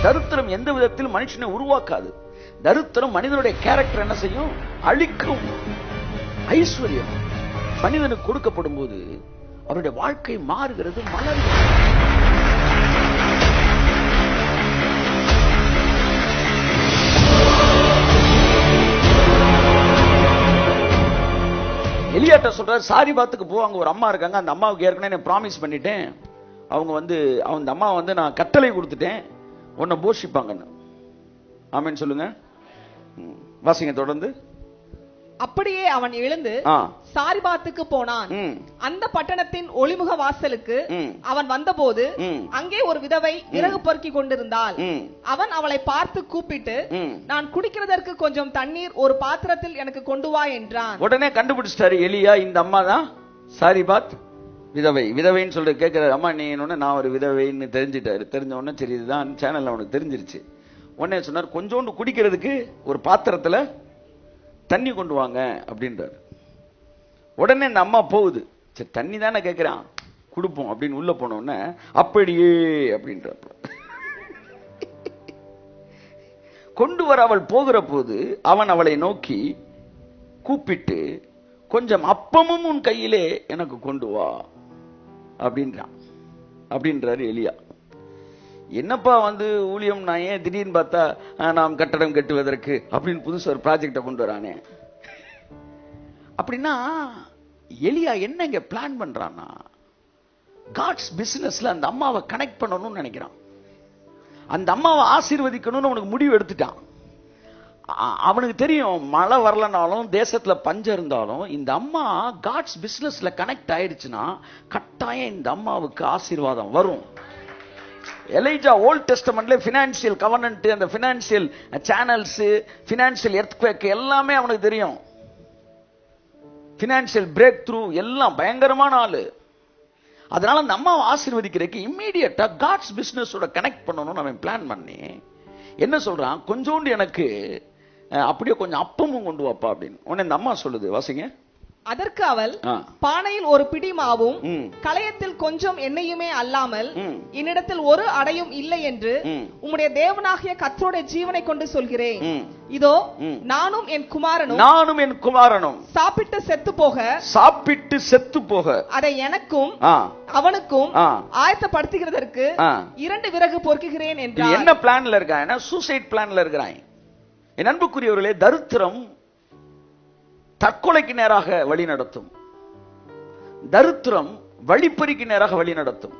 தரித்திரம் எந்த விதத்தில் மனுஷனை உருவாக்காது. தரித்திரம் மனிதனுடைய கேரக்டர் என்ன செய்யும்? அழிக்கும். ஐஸ்வர்யம் மனிதனுக்கு கொடுக்கப்படும் போது அவருடைய வாழ்க்கை மாறுகிறது, மலர்கிறது. எலியாட்ட சொல்றாரு, சாரிபாத்துக்கு போ, அங்க ஒரு அம்மா இருக்காங்க, அந்த அம்மாவுக்கு ஏற்கனவே ப்ராமிஸ் பண்ணிட்டேன், அவங்க அந்த அம்மா நான் கட்டளை கொடுத்துட்டேன், உன்னை போஷிப்பாங்கன்னு. ஆமென் சொல்லுங்க. வாசிங்க தொடர்ந்து. அப்படியே அவன் எழுந்து சாரிபாத்துக்கு போனான். அந்த பட்டணத்தின் ஒளிமுக வாசலுக்கு அவன் வந்தபோது அங்கே ஒரு விதவை விறகு பொறுக்கி கொண்டிருந்தாள். அவன் அவளை பார்த்து கூப்பிட்டு, நான் குடிக்கிறதற்கு கொஞ்சம் தண்ணீர் ஒரு பாத்திரத்தில் எனக்கு கொண்டு வா என்றான். உடனே கண்டுபிடிச்சிட்டாரு எலியா, இந்த அம்மா தான் சாரிபாத் விதவை. விதவைன்னு சொல்லிட்டு கேட்கிறாரு, அம்மா நீ நான் ஒரு விதவைன்னு தெரிஞ்சிட்டாரு. தெரிஞ்ச உடனே சரி இதுதான் சேனல்ல அவனுக்கு தெரிஞ்சிருச்சு. உடனே சொன்னார், கொஞ்சோண்டு குடிக்கிறதுக்கு ஒரு பாத்திரத்துல தண்ணி கொண்டு வாங்க அப்படின்றாரு. உடனே இந்த அம்மா போகுது, சரி தண்ணி தானே கேட்கிறான் கொடுப்போம் அப்படின்னு உள்ள போன உடனே அப்படியே அப்படின்ற கொண்டு வர அவள் போகிற போது அவன் அவளை நோக்கி கூப்பிட்டு, கொஞ்சம் அப்பமும் உன் கையிலே எனக்கு கொண்டு வா அப்படின்றாரு எலியா. என்னப்பா ஊழியம் நான் ஏன் திடீர்னு பார்த்தா நாம் கட்டடம் கட்டுவதற்கு அப்படின்னு புதுசு ஒரு ப்ராஜெக்டை கொண்டு வரானே அப்படின்னா, எலியா என்ன இங்க பிளான் பண்றான்னா, காட்ஸ் பிசினஸ்ல அந்த அம்மாவை கனெக்ட் பண்ணணும்னு நினைக்கிறான். அந்த அம்மாவை ஆசீர்வதிக்கணும்னு அவனுக்கு முடிவு எடுத்துட்டான். அவனுக்கு தெரியும், மழை வரலனாலும் தேசத்துல பஞ்சம் இருந்தாலும் இந்த அம்மா காட்ஸ் பிசினஸ்ல கனெக்ட் ஆயிடுச்சுன்னா கட்டாயம் இந்த அம்மாவுக்கு ஆசீர்வாதம் வரும். எலைஜா ஓல்ட் டெஸ்டமெண்ட்ல பினான்சியல் கவர்னன்ட், அந்த பினான்சியல் சேனல்ஸ், பினான்சியல் எர்த்குவேக் எல்லாமே அவனுக்கு தெரியும். பினான்சியல் பிரேக் த்ரூ எல்லாம் பயங்கரமான ஆளு. அதனால அந்த அம்மாவை ஆசீர்வதிக்கிறதுக்கு இம்மீடியட்டா காட்ஸ் பிசினஸோட கனெக்ட் பண்ணணும்னு அவன் பிளான் பண்ணி என்ன சொல்றான், கொஞ்சோண்டு எனக்கு அப்படியே கொஞ்சம் அப்பமும் கொண்டு வாப்பா அப்படின்னு. உடனே இந்த அம்மா சொல்லுது, வாசிங்க. அதற்கு அவள், பானையில் ஒரு பிடி மாவும் களையத்தில் கொஞ்சம் எண்ணெயுமே அல்லாமல் என்னிடத்தில் ஒரு அடையும் இல்லை என்று உம்முடைய தேவனாகிய கர்த்தருடைய ஜீவனை கொண்டு சொல்கிறேன். இதோ நானும் என் குமாரனும் சாப்பிட்டு செத்து போக அதை எனக்கும் அவனுக்கும் ஆயத்தப்படுத்துகிறதற்கு 2 விறகு பொறுக்குகிறேன் என்றார். என்ன பிளான்ல இருக்கான்? சூசைட் பிளான்ல இருக்கிறான். என் அன்புக்குரியவர்களே, தரித்திரம் தற்கொலைக்கு நேராக வழி நடத்தும். தரித்திரம் வழிப்பறிக்கு நேராக வழி நடத்தும்,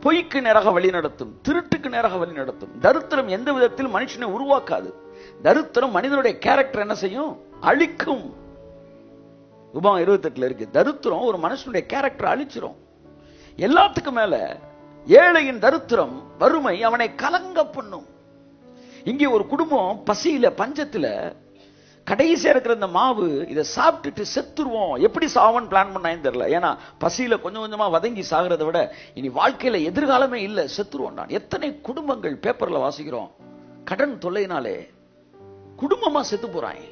பொய்க்கு நேராக வழி நடத்தும், திருட்டுக்கு நேராக வழி நடத்தும். தரித்திரம் எந்த விதத்தில் மனுஷனை உருவாக்காது. தரித்திரம் மனிதனுடைய கேரக்டர் என்ன செய்யும்? அழிக்கும். உபாகம் 28 இருக்கு. தரித்திரம் ஒரு மனுஷனுடைய கேரக்டர் அழிச்சிரும். எல்லாத்துக்கும் மேல ஏழையின் தரித்திரம், வறுமை அவனை கலங்க பண்ணும். இங்கே ஒரு குடும்பம் பசியில பஞ்சத்துல கடைசியா இருக்கிற இந்த மாவு, இதை சாப்பிட்டுட்டு செத்துருவோம். எப்படி சாவன் பிளான் பண்ணான்னு தெரியல. ஏன்னா பசியில கொஞ்சம் கொஞ்சமா வதங்கி சாகிறத விட இனி வாழ்க்கையில எதிர்காலமே இல்ல, செத்துருவோம். நான் எத்தனை குடும்பங்கள் பேப்பர்ல வாசிக்கிறோம், கடன் தொல்லையினாலே குடும்பமா செத்து போறாங்க.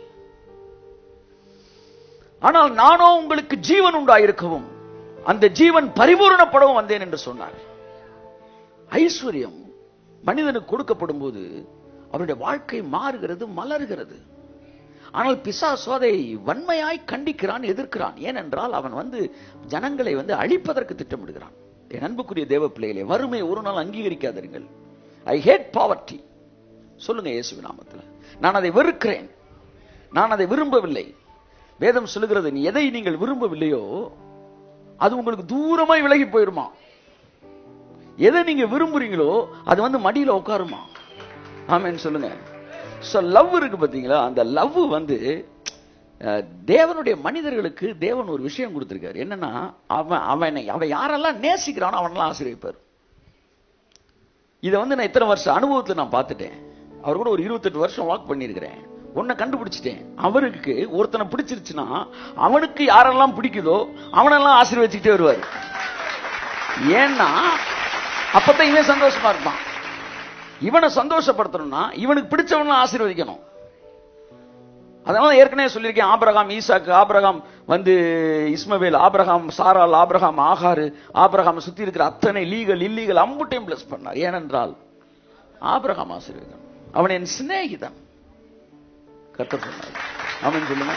ஆனால் நானோ உங்களுக்கு ஜீவன் உண்டாயிருக்கவும் அந்த ஜீவன் பரிபூரணப்படவும் வந்தேன் என்று சொன்னார். ஐஸ்வர்யம் மனிதனுக்கு கொடுக்கப்படும் போது அவருடைய வாழ்க்கை மாறுகிறது, மலர்கிறது. ஆனால் பிசாசு அதை வன்மையாய் கண்டிக்கிறான், எதிர்க்கிறான். ஏனென்றால் அவன் ஜனங்களை அழிப்பதற்கு திட்டமிடுகிறான். என் அன்புக்குரிய தேவ பிள்ளைகளே, வறுமை ஒரு நாள் அங்கீகரிக்காதீர்கள். ஐ ஹேட் பாவர்ட்டி சொல்லுங்க இயேசுவின் நாமத்தில். நான் அதை வெறுக்கிறேன், நான் அதை விரும்பவில்லை. வேதம் சொல்லுகிறது, நீ எதை நீங்கள் விரும்பவில்லையோ அது உங்களுக்கு தூரமாய் விலகி போயிருமா. எதை நீங்க விரும்புறீங்களோ அது மடியில உட்காருமா. ஆமென் சொல்லுங்க. லவ் இருக்கு பாத்தீங்களா, அந்த லவ் தேவனுடைய மனிதர்களுக்கு தேவன் ஒரு விஷயம் கொடுத்திருக்காரு. என்னன்னா, அவன் யாரெல்லாம் நேசிக்கிறானோ அவனெல்லாம் ஆசீர்வதிப்பார். இதை நான் இத்தனை வருஷம் அனுபவத்தில் நான் பார்த்துட்டேன். அவர் கூட ஒரு 28 வருஷம் வாக் பண்ணியிருக்கிறேன். ஒன்ன கண்டுபிடிச்சிட்டேன். அவருக்கு ஒருத்தனை பிடிச்சிருச்சுன்னா அவனுக்கு யாரெல்லாம் பிடிக்குதோ அவனெல்லாம் ஆசீர்வதிச்சுட்டே வருவார். ஏன்னா அப்பதான் இவன் சந்தோஷமா இருப்பான். இவனை சந்தோஷப்படுத்தணும்னா இவனுக்கு பிடிச்சவன ஆசீர்வதிக்கணும். அதனால ஏற்கனவே சொல்லியிருக்கேன், ஆபிரகாம் ஈசாக்கு, ஆபிரகாம் இஸ்மவேல், ஆபிரகாம் சாரால், ஆபிரகாம் ஆகாரு, ஆபிரகாம் சுத்தி இருக்கிற அத்தனை லீகல் இல்லீகல் அம்புட்டையும் பிளஸ் பண்ணார். ஏனென்றால் ஆபிரகாம் ஆசீர்வதித்தான். அவன் என் சிநேகிதன். கர்த்தர் சொன்னார். ஆமென் சொல்லுங்க.